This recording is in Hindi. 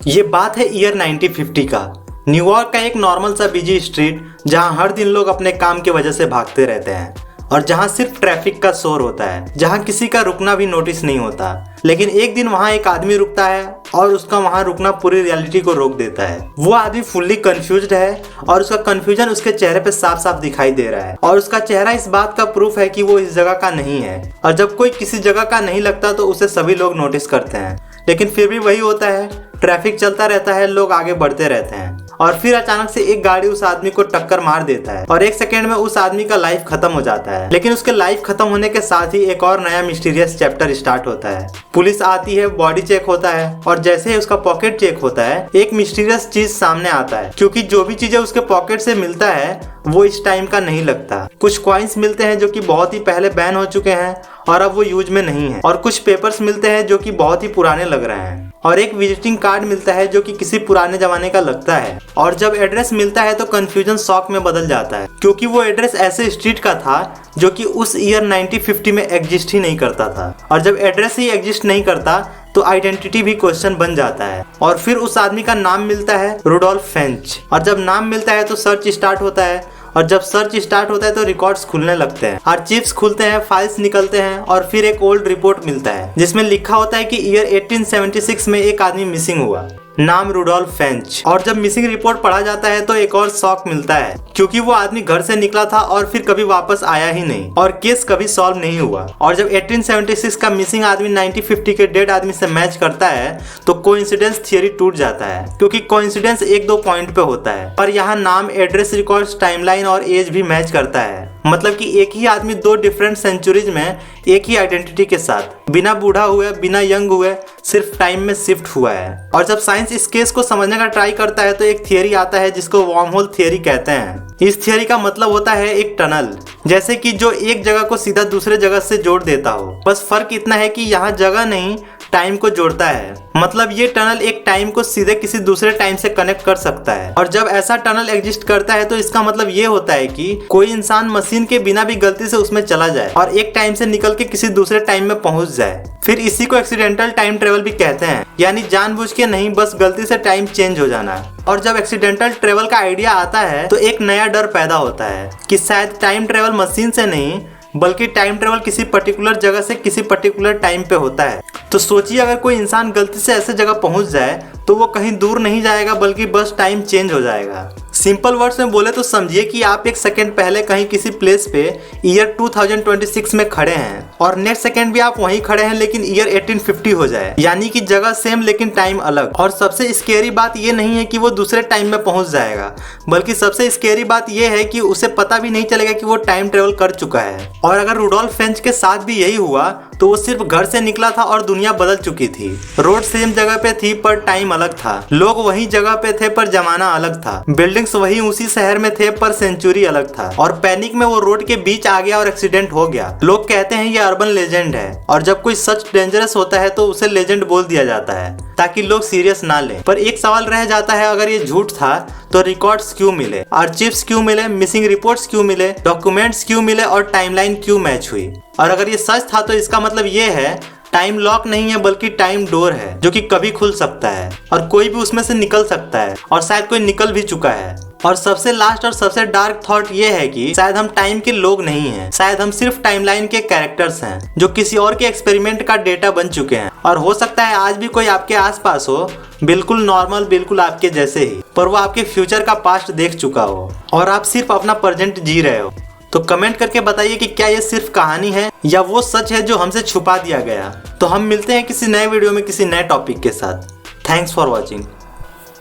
ये बात है ईयर 1950 का। न्यूयॉर्क का एक नॉर्मल सा बिजी स्ट्रीट जहां हर दिन लोग अपने काम की वजह से भागते रहते हैं और जहां सिर्फ ट्रैफिक का शोर होता है, जहां किसी का रुकना भी नोटिस नहीं होता। लेकिन एक दिन वहां एक आदमी रुकता है और उसका वहां रुकना पूरी रियलिटी को रोक देता है। वो आदमी फुल्ली कंफ्यूज्ड है और उसका कंफ्यूजन उसके चेहरे पे साफ साफ दिखाई दे रहा है और उसका चेहरा इस बात का प्रूफ है कि वो इस जगह का नहीं है। और जब कोई किसी जगह का नहीं लगता तो उसे सभी लोग नोटिस करते हैं, लेकिन फिर भी वही होता है, ट्रैफिक चलता रहता है, लोग आगे बढ़ते रहते हैं और फिर अचानक से एक गाड़ी उस आदमी को टक्कर मार देता है और एक सेकंड में उस आदमी का लाइफ खत्म हो जाता है। लेकिन उसके लाइफ खत्म होने के साथ ही एक और नया मिस्टीरियस चैप्टर स्टार्ट होता है। पुलिस आती है, बॉडी चेक होता है और जैसे ही उसका पॉकेट चेक होता है एक मिस्टीरियस चीज सामने आता है, क्योंकि जो भी चीजें उसके पॉकेट से मिलता है वो इस टाइम का नहीं लगता। कुछ कॉइन्स मिलते हैं जो कि बहुत ही पहले बैन हो चुके हैं और अब वो यूज में नहीं है, और कुछ पेपर्स मिलते हैं जो कि बहुत ही पुराने लग रहे हैं, और एक विजिटिंग कार्ड मिलता है जो कि किसी पुराने जमाने का लगता है। और जब एड्रेस मिलता है तो कंफ्यूजन शॉक में बदल जाता है, क्योंकि वो एड्रेस ऐसे स्ट्रीट का था जो कि उस ईयर 1950 में एग्जिस्ट ही नहीं करता था। और जब एड्रेस ही एग्जिस्ट नहीं करता तो आइडेंटिटी भी क्वेश्चन बन जाता है। और फिर उस आदमी का नाम मिलता है रुडोल्फ फेंच, और जब नाम मिलता है तो सर्च स्टार्ट होता है, और जब सर्च स्टार्ट होता है तो रिकॉर्ड्स खुलने लगते हैं, आर्चिव्स खुलते हैं, फाइल्स निकलते हैं और फिर एक ओल्ड रिपोर्ट मिलता है जिसमें लिखा होता है कि ईयर 1876 में एक आदमी मिसिंग हुआ, नाम रुडोल्फ फेंच। और जब मिसिंग रिपोर्ट पढ़ा जाता है तो एक और शॉक मिलता है, क्योंकि वो आदमी घर से निकला था और फिर कभी वापस आया ही नहीं और केस कभी सॉल्व नहीं हुआ। और जब 1876 का मिसिंग आदमी 1950 के डेड आदमी से मैच करता है तो कोइंसिडेंस थियरी टूट जाता है, क्योंकि कोइंसिडेंस एक दो पॉइंट पे होता है, पर यहाँ नाम, एड्रेस, रिकॉर्ड्स, टाइमलाइन और एज भी मैच करता है। मतलब कि एक ही आदमी दो डिफरेंट सेंचुरीज में एक ही आइडेंटिटी के साथ, बिना बूढ़ा हुए, बिना यंग हुए, सिर्फ टाइम में शिफ्ट हुआ है। और जब साइंस इस केस को समझने का ट्राई करता है तो एक थियरी आता है जिसको वर्म होल थियरी कहते हैं। इस थियरी का मतलब होता है एक टनल, जैसे कि जो एक जगह को सीधा दूसरे जगह से जोड़ देता हो। बस फर्क इतना है कि यहाँ जगह नहीं, टाइम को जोड़ता है। मतलब ये टनल एक टाइम को सीधे किसी दूसरे टाइम से कनेक्ट कर सकता है। और जब ऐसा टनल एग्जिस्ट करता है तो इसका मतलब ये होता है कि कोई इंसान मशीन के बिना भी गलती से उसमें चला जाए और एक टाइम से निकल के किसी दूसरे टाइम में पहुंच जाए। फिर इसी को एक्सीडेंटल टाइम ट्रेवल भी कहते हैं, यानी जानबूझ के नहीं, बस गलती से टाइम चेंज हो जाना। और जब एक्सीडेंटल ट्रेवल का आइडिया आता है तो एक नया डर पैदा होता है कि शायद टाइम ट्रेवल मशीन से नहीं बल्कि टाइम ट्रेवल किसी पर्टिकुलर जगह से किसी पर्टिकुलर टाइम पे होता है। तो सोचिए, अगर कोई इंसान गलती से ऐसे जगह पहुंच जाए तो वो कहीं दूर नहीं जाएगा बल्कि बस टाइम चेंज हो जाएगा। सिंपल वर्ड्स में बोले तो समझिए कि आप एक सेकंड पहले कहीं किसी प्लेस पे ईयर 2026 में खड़े हैं और नेक्स्ट सेकंड भी आप वहीं खड़े हैं, लेकिन ईयर 1850 हो जाए, यानी कि जगह सेम लेकिन टाइम अलग। और सबसे स्केरी बात ये नहीं है कि वो दूसरे टाइम में पहुंच जाएगा, बल्कि सबसे स्केरी बात ये है कि उसे पता भी नहीं चलेगा कि वो टाइम ट्रेवल कर चुका है। और अगर रुडोल्फ फेंच के साथ भी यही हुआ तो वो सिर्फ घर से निकला था और दुनिया बदल चुकी थी। रोड सेम जगह पे थी पर टाइम अलग था, लोग वही जगह पे थे पर जमाना अलग था, बिल्डिंग्स वही उसी शहर में थे पर सेंचुरी अलग था। और पैनिक में वो रोड के बीच आ गया और एक्सीडेंट हो गया। लोग कहते हैं ये अर्बन लेजेंड है, और जब कोई सच डेंजरस होता है तो उसे लेजेंड बोल दिया जाता है ताकि लोग सीरियस ना लें। पर एक सवाल रह जाता है, अगर ये झूठ था तो रिकॉर्ड्स क्यों मिले, आर्चिव्स क्यों मिले, मिसिंग रिपोर्ट्स क्यों मिले, डॉक्यूमेंट्स क्यों मिले और टाइमलाइन क्यों मैच हुई? और अगर ये सच था तो इसका मतलब ये है टाइम लॉक नहीं है बल्कि टाइम डोर है जो कि कभी खुल सकता है और कोई भी उसमें से निकल सकता है, और शायद कोई निकल भी चुका है। और सबसे लास्ट और सबसे डार्क थॉट ये है कि शायद हम टाइम के लोग नहीं हैं, शायद हम सिर्फ टाइमलाइन के कैरेक्टर्स हैं जो किसी और के एक्सपेरिमेंट का डेटा बन चुके हैं। और हो सकता है आज भी कोई आपके आसपास हो, बिल्कुल नॉर्मल, बिल्कुल आपके जैसे ही, पर वो आपके फ्यूचर का पास्ट देख चुका हो और आप सिर्फ अपना प्रेजेंट जी रहे हो। तो कमेंट करके बताइए कि क्या ये सिर्फ कहानी है या वो सच है जो हमसे छुपा दिया गया। तो हम मिलते हैं किसी नए वीडियो में किसी नए टॉपिक के साथ। Thanks for watching.